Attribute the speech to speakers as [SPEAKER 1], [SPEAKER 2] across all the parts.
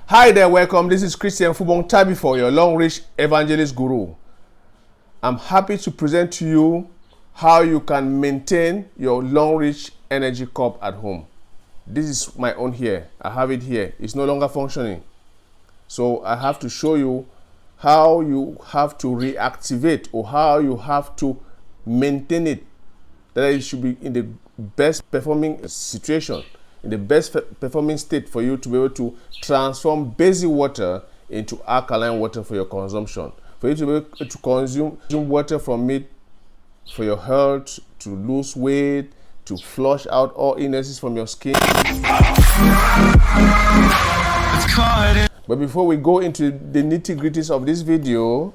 [SPEAKER 1] Hi there, welcome. This is Christian Fubong Tabi for your Longrich Evangelist Guru. I'm happy to present to you how you can maintain your Longrich Energy Cup at home. This is my own here. I have it here. It's no longer functioning. So I have to show you how you have to reactivate or how you have to maintain it, that it should be in the best performing situation, in the best performing state for you to be able to transform basic water into alkaline water for your consumption, for you to be able to consume water from it for your health, to lose weight, to flush out all illnesses from your skin. But before we go into the nitty-gritties of this video,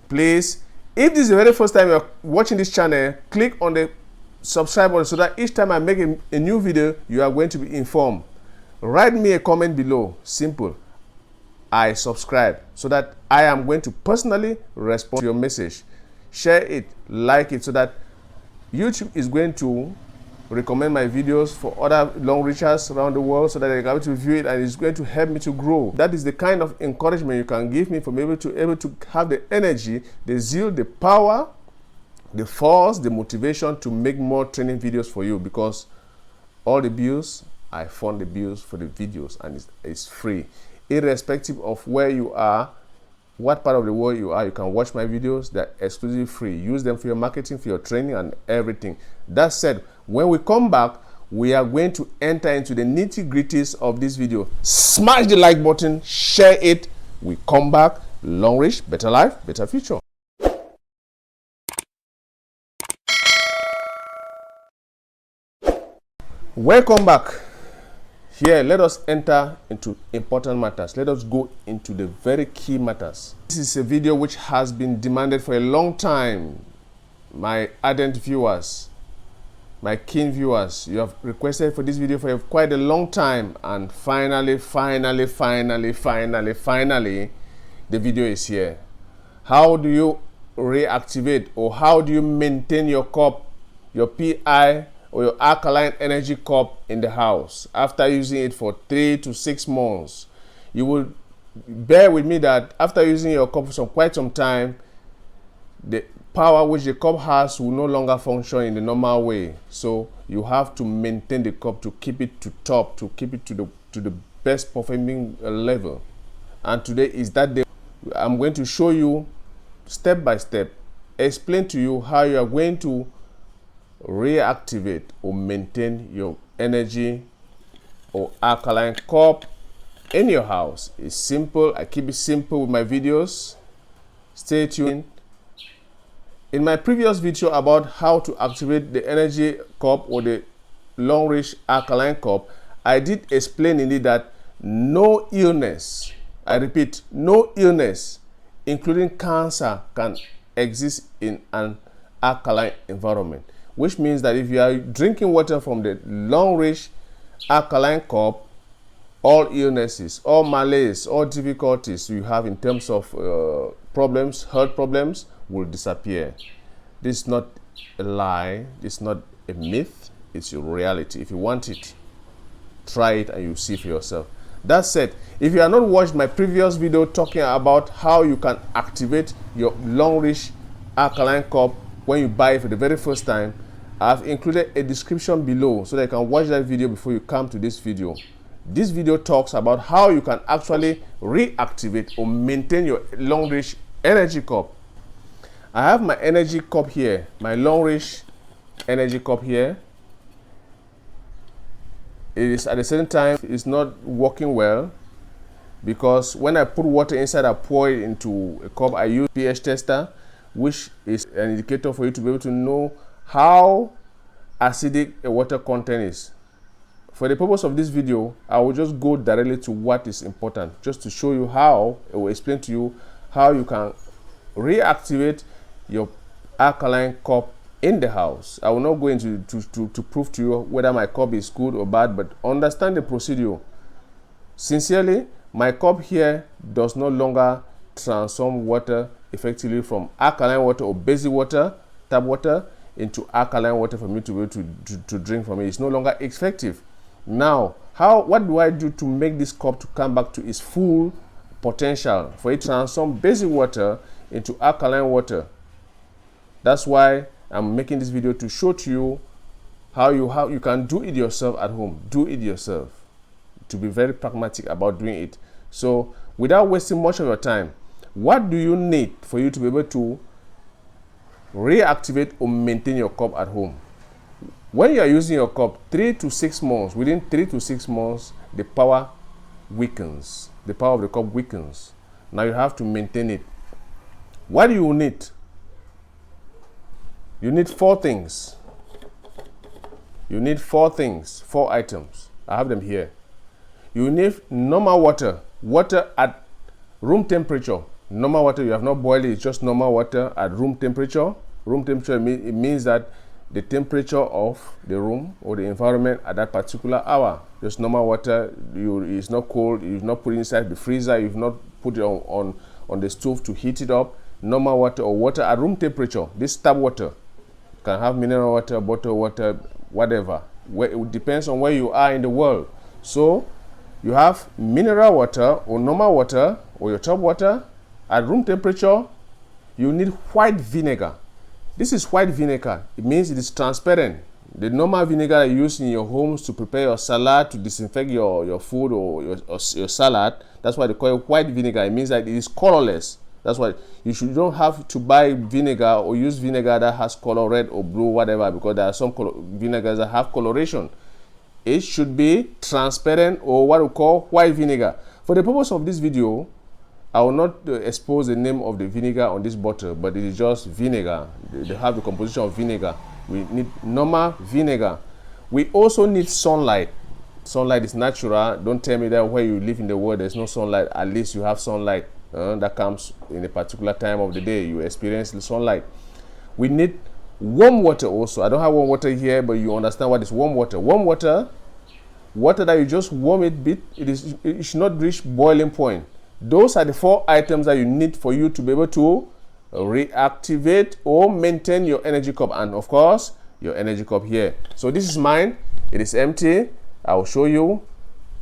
[SPEAKER 1] please, if this is the very first time you're watching this channel, click on the subscribe button so that each time I make a new video, you are going to be informed. Write me a comment below. Simple. I subscribe so that I am going to personally respond to your message. Share it, like it, so that YouTube is going to recommend my videos for other Longrichers around the world so that they can be able to view it, and it's going to help me to grow. That is the kind of encouragement you can give me for me able to have the energy, the zeal, the power, the force, the motivation to make more training videos for you, because all the bills, I fund the bills for the videos, and it's free. Irrespective of where you are, what part of the world you are, you can watch my videos. They're exclusively free. Use them for your marketing, for your training, and everything. That said, when we come back, we are going to enter into the nitty-gritties of this video. Smash the like button, share it. We come back. Longrich, better life, better future. Welcome back. Here, let us enter into important matters. Let us go into the very key matters. This is a video which has been demanded for a long time. My ardent viewers, my keen viewers, you have requested for this video for quite a long time, and finally, the video is here. How do you reactivate, or how do you maintain your cup, your PI, or your alkaline energy cup in the house after using it for 3 to 6 months? You will bear with me that after using your cup for quite some time, the power which the cup has will no longer function in the normal way. So you have to maintain the cup to keep it to top, to keep it to the best performing level. And today is that day. I'm going to show you step by step, explain to you how you are going to reactivate or maintain your energy or alkaline cup in your house. It's simple. I keep it simple with my videos. Stay tuned. In my previous video about how to activate the energy cup or the Longrich Alcaline Cup, I did explain in it that no illness, I repeat, no illness, including cancer, can exist in an alkaline environment. Which means that if you are drinking water from the Longrich Alcaline Cup, all illnesses, all malaise, all difficulties you have in terms of problems, health problems, will disappear. This is not a lie. This is not a myth. It's your reality. If you want it, try it and you'll see for yourself. That said, if you have not watched my previous video talking about how you can activate your Longrich Alcaline Cup when you buy it for the very first time, I've included a description below so that you can watch that video before you come to this video. This video talks about how you can actually reactivate or maintain your Longrich energy cup. I have my energy cup here, my Longrich energy cup here. It is at the same time, it's not working well, because when I put water inside, I pour it into a cup. I use pH tester, which is an indicator for you to be able to know how acidic a water content is. For the purpose of this video, I will just go directly to what is important, just to show you how, I will explain to you how you can reactivate your alkaline cup in the house. I will not go into to prove to you whether my cup is good or bad, but understand the procedure. Sincerely, my cup here does no longer transform water effectively from alkaline water or basic water, tap water, into alkaline water for me to be able to drink from it. It's no longer effective. Now, what do I do to make this cup to come back to its full potential, for it to transform basic water into alkaline water? That's why I'm making this video, to show to you how you can do it yourself at home. Do it yourself, to be very pragmatic about doing it. So without wasting much of your time, what do you need for you to be able to reactivate or maintain your cup at home? When you are using your cup, 3 to 6 months, within 3 to 6 months, the power weakens. The power of the cup weakens. Now you have to maintain it. What do you need? You need 4 things. You need 4 things, 4 items. I have them here. You need normal water, water at room temperature. Normal water, you have not boiled it, it's just normal water at room temperature. Room temperature, it means that the temperature of the room or the environment at that particular hour. Just normal water. It's not cold, you've not put it inside the freezer, you've not put it on the stove to heat it up. Normal water, or water at room temperature. This tap water. You can have mineral water, bottled water, whatever. It depends on where you are in the world. So you have mineral water or normal water or your tap water at room temperature. You need white vinegar. This is white vinegar. It means it is transparent. The normal vinegar you use in your homes to prepare your salad, to disinfect your food or your salad, that's why they call it white vinegar. It means that it is colorless. That's why you don't have to buy vinegar or use vinegar that has color, red or blue, whatever, because there are some vinegars that have coloration. It should be transparent, or what we call white vinegar. For the purpose of this video, I will not expose the name of the vinegar on this bottle, but it is just vinegar. They have the composition of vinegar. We need normal vinegar. We also need sunlight. Sunlight is natural. Don't tell me that where you live in the world there's no sunlight. At least you have sunlight that comes in a particular time of the day. You experience the sunlight. We need warm water also. I don't have warm water here, but you understand what is warm water. Warm water, water that you just warm it bit. It should not reach boiling point. Those are the 4 items that you need for you to be able to reactivate or maintain your energy cup, and of course your energy cup here. So this is mine. It is empty. I will show you.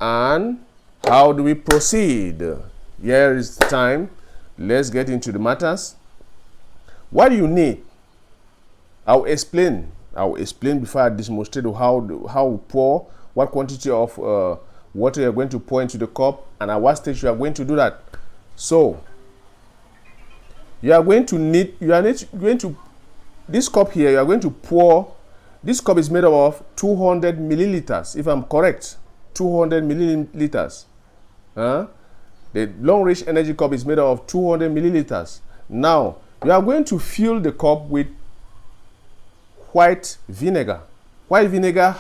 [SPEAKER 1] And how do we proceed? Here is the time. Let's get into the matters. What do you need? I'll explain before I demonstrate how we pour, what quantity of water you're going to pour into the cup, and at what stage you are going to do that. So you are going to need, this cup here, you are going to pour. This cup is made up of 200 milliliters, if I'm correct. 200 milliliters. The Longrich energy cup is made up of 200 milliliters. Now you are going to fill the cup with white vinegar. White vinegar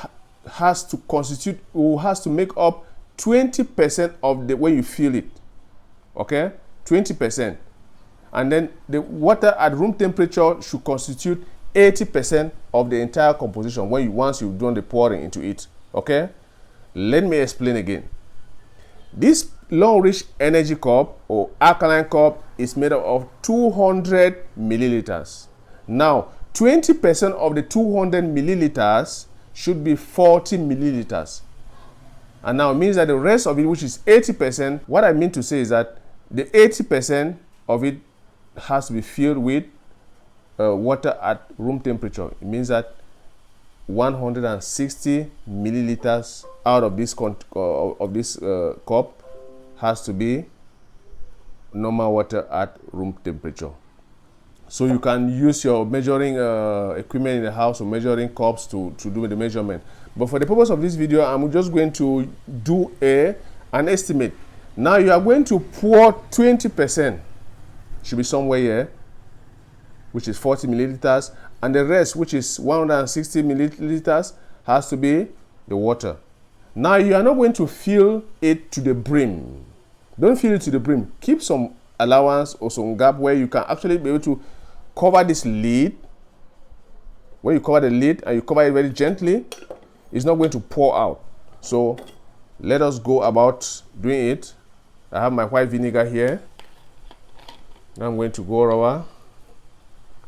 [SPEAKER 1] has to make up 20% of the way you fill it. Okay, 20%. And then the water at room temperature should constitute 80% of the entire composition once you've done the pouring into it. Okay, let me explain again. This Longrich energy cup or alkaline cup is made up of 200 milliliters. Now 20% of the 200 milliliters should be 40 milliliters. And now it means that the rest of it, which is 80%, what I mean to say is that the 80% of it has to be filled with water at room temperature. It means that 160 milliliters out of this cup has to be normal water at room temperature. So you can use your measuring equipment in the house or measuring cups to do the measurement. But for the purpose of this video, I'm just going to do an estimate. Now you are going to pour 20%. Should be somewhere here, which is 40 milliliters, and the rest, which is 160 milliliters, has to be the water. Now you are not going to fill it to the brim. Don't fill it to the brim. Keep some allowance or some gap where you can actually be able to cover this lid. When you cover the lid and you cover it very gently, it's not going to pour out. So let us go about doing it. I have my white vinegar here. I'm going to go over.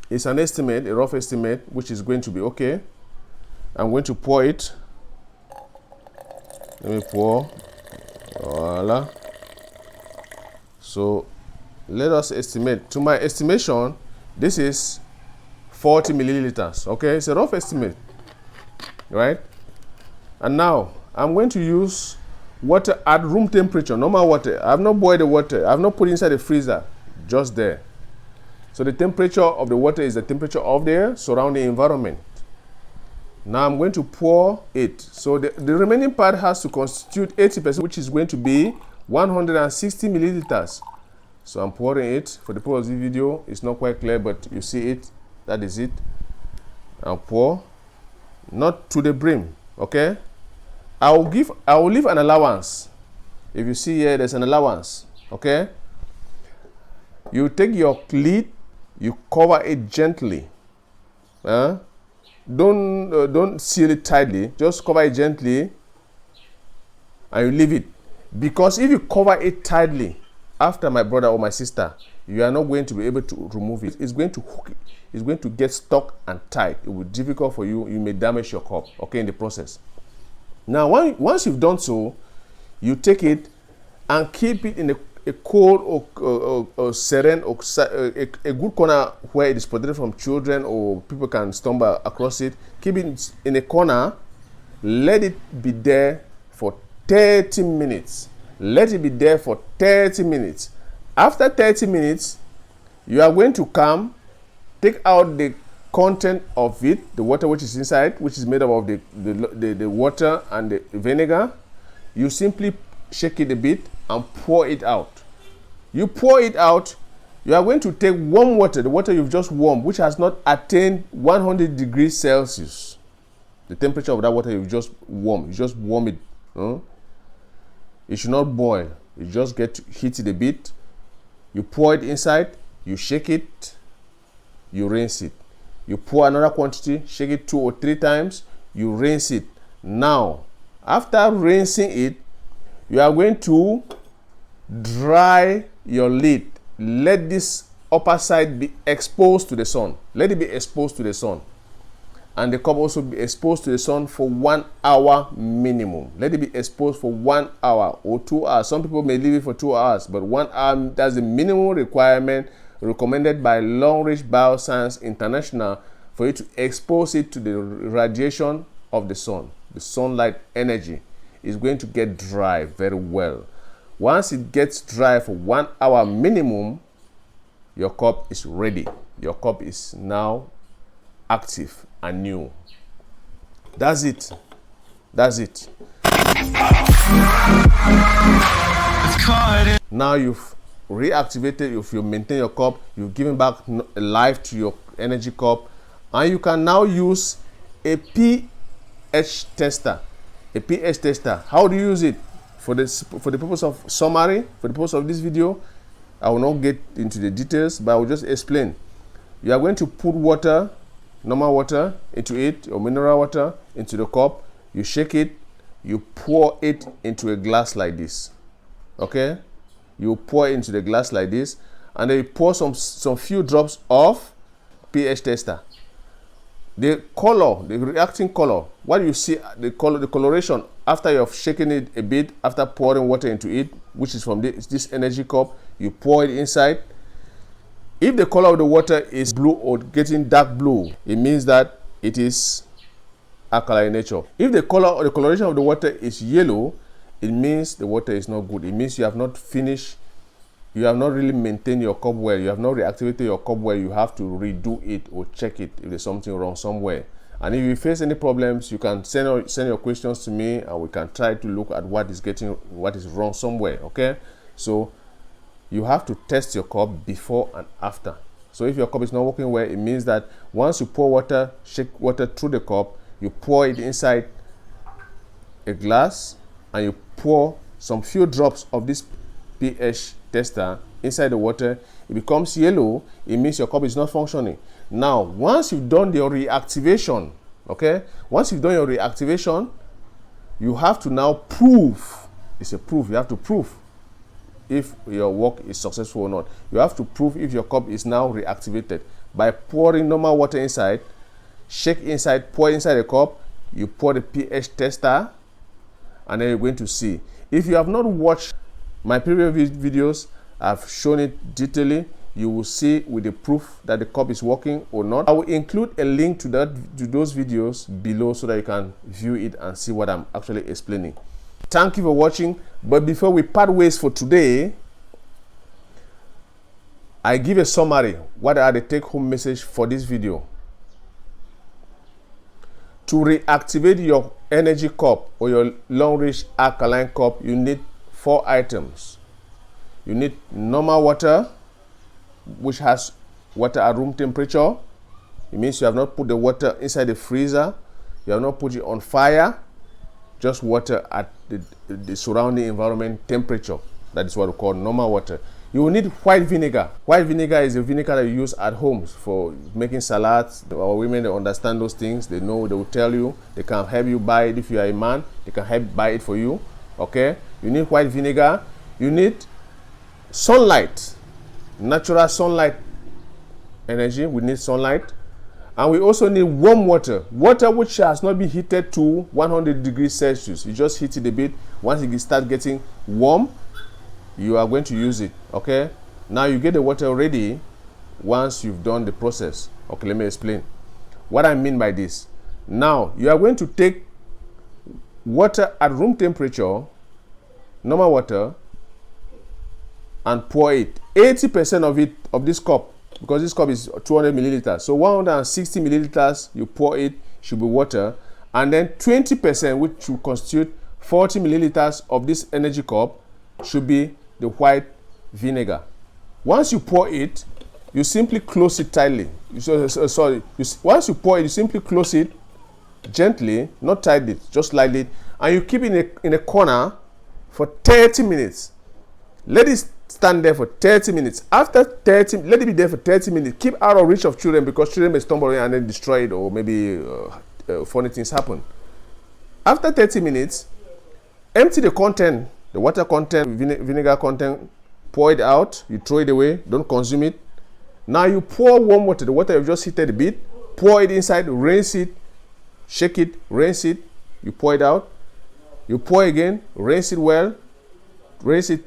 [SPEAKER 1] It's an estimate, a rough estimate, which is going to be okay. I'm going to pour it Let me pour. Voila. So let us estimate. To my estimation, this is 40 milliliters. Okay, it's a rough estimate, right? And now I'm going to use water at room temperature, normal water. I have not boiled the water. I have not put it inside the freezer, just there. So the temperature of the water is the temperature of the surrounding environment. Now I'm going to pour it. So the remaining part has to constitute 80%, which is going to be 160 milliliters. So I'm pouring it. For the purpose of the video, it's not quite clear, but you see it. That is it. I'll pour, not to the brim, okay? I will leave an allowance. If you see here, there's an allowance, okay? You take your lid, you cover it gently. Don't seal it tightly. Just cover it gently, and you leave it. Because if you cover it tightly, after my brother or my sister, you are not going to be able to remove it. It's going to hook it. It's going to get stuck and tight. It will be difficult for you. You may damage your cup, okay, in the process. Now, once you've done so, you take it and keep it in a cold or serene or a good corner where it is protected from children or people can stumble across it. Keep it in a corner. Let it be there for 30 minutes. Let it be there for 30 minutes. After 30 minutes, you are going to come, take out the content of it, the water which is inside, which is made up of the water and the vinegar. You simply shake it a bit and pour it out. You pour it out, you are going to take warm water, the water you've just warmed, which has not attained 100 degrees Celsius. The temperature of that water you've just warmed, you just warm it. It should not boil. You just get to heat it a bit. You pour it inside, you shake it, you rinse it. You pour another quantity, shake it 2 or 3 times, you rinse it. Now, after rinsing it, you are going to dry your lid. Let this upper side be exposed to the sun. Let it be exposed to the sun. And the cup also be exposed to the sun for 1 hour minimum. Let it be exposed for 1 hour or 2 hours. Some people may leave it for 2 hours, but 1 hour, that's the minimum requirement recommended by Longrich Bioscience International for you to expose it to the radiation of the sun. The sunlight energy is going to get dry very well. Once it gets dry for 1 hour minimum, your cup is ready. Your cup is now active and new. That's it. That's it. Now you've reactivated, if you maintain your cup, you've given back life to your energy cup, and you can now use a pH tester. A pH tester. How do you use it? For the purpose of summary, for the purpose of this video, I will not get into the details, but I will just explain. You are going to put water, normal water, into it, or mineral water, into the cup. You shake it, you pour it into a glass like this. Okay? You pour it into the glass like this, and then you pour some few drops of pH tester. The color, the reacting color, what you see, the coloration after you have shaken it a bit, after pouring water into it, which is from this energy cup, you pour it inside. If the color of the water is blue or getting dark blue, it means that it is alkaline nature. If the color or the coloration of the water is yellow, it means the water is not good. It means you have not finished, you have not really maintained your cup well, you have not reactivated your cup well. You have to redo it or check it if there's something wrong somewhere. And if you face any problems, you can send your questions to me, and we can try to look at what is wrong somewhere. Okay, so you have to test your cup before and after. So if your cup is not working well, it means that once you pour water, shake water through the cup, you pour it inside a glass, and you pour some few drops of this pH tester inside the water. It becomes yellow. It means your cup is not functioning. Now, once you've done your reactivation, okay, once you've done your reactivation, you have to now prove. It's a proof. You have to prove if your work is successful or not. You have to prove if your cup is now reactivated by pouring normal water inside, shake inside, pour inside the cup. You pour the pH tester, and then you're going to see. If you have not watched my previous videos, I've shown it detailedly. You will see with the proof that the cup is working or not. I will include a link to those videos below so that you can view it and see what I'm actually explaining. Thank you for watching. But before we part ways for today, I give a summary. What are the take-home message for this video? To reactivate your energy cup or your Longrich Alcaline Cup, you need 4 items. You need normal water, which has water at room temperature. It means you have not put the water inside the freezer. You have not put it on fire. Just water at the surrounding environment temperature. That is what we call normal water. You will need white vinegar. White vinegar is a vinegar that you use at home for making salads. Our women, they understand those things. They know, they will tell you. They can help you buy it. If you are a man, they can help buy it for you. Okay? You need white vinegar. You need sunlight. Natural sunlight energy. We need sunlight. And we also need warm water. Water which has not been heated to 100 degrees Celsius. You just heat it a bit. Once it starts getting warm, you are going to use it. Okay? Now you get the water ready once you've done the process. Okay, let me explain what I mean by this. Now you are going to take water at room temperature, normal water, and pour it. 80% of it, of this cup, because this cup is 200 milliliters. So 160 milliliters you pour it should be water, and then 20%, which will constitute 40 milliliters of this energy cup, should be the white vinegar. Once you pour it, you simply close it tightly. Once you pour it, you simply close it gently, not tightly, just lightly, and you keep it in a corner for 30 minutes. Let it stand there for 30 minutes. After 30, let it be there for 30 minutes. Keep out of reach of children, because children may stumble in and then destroy it, or maybe funny things happen. After 30 minutes, empty the content, the water content, vinegar content, pour it out. You throw it away. Don't consume it. Now you pour warm water, the water you've just heated a bit, pour it inside, rinse it, shake it, rinse it. You pour it out. You pour again, rinse it well, rinse it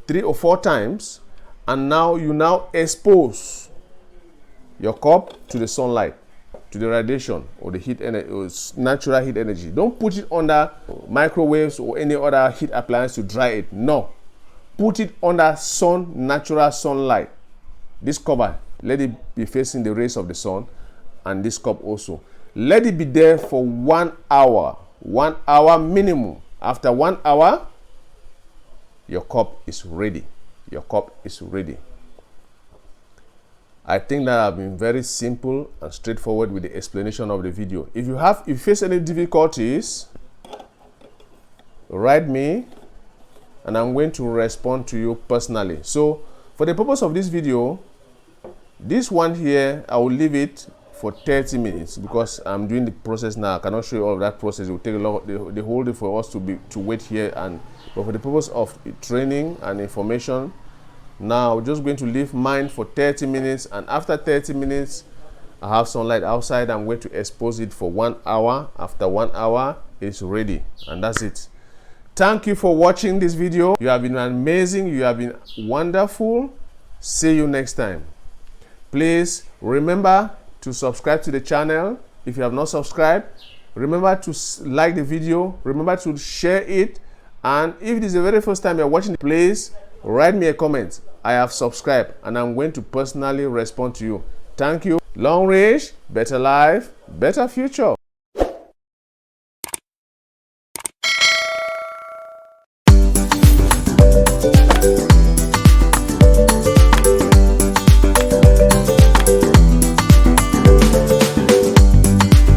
[SPEAKER 1] 3 or 4 times, and now you expose your cup to the sunlight, to the radiation or the heat energy, or natural heat energy. Don't put it under microwaves or any other heat appliance to dry it. No, put it under natural sunlight. This cover, let it be facing the rays of the sun, and this cup also. Let it be there for 1 hour. 1 hour minimum. After 1 hour, your cup is ready. Your cup is ready. I think that I've been very simple and straightforward with the explanation of the video. If you face any difficulties, write me and I'm going to respond to you personally. So for the purpose of this video, this one here, I will leave it for 30 minutes because I'm doing the process now. I cannot show you all of that process. It will take a lot, the whole day for us to wait here. But for the purpose of training and information, now I'm just going to leave mine for 30 minutes, and after 30 minutes I have sunlight outside. I'm going to expose it for 1 hour. After 1 hour it's ready, and that's it. Thank you for watching this video. You have been amazing. You have been wonderful. See you next time. Please remember to subscribe to the channel. If you have not subscribed, remember to like the video, remember to share it, and if it is the very first time you're watching, please write me a comment. I have subscribed and I'm going to personally respond to you. Thank you. Long range, better life, better future.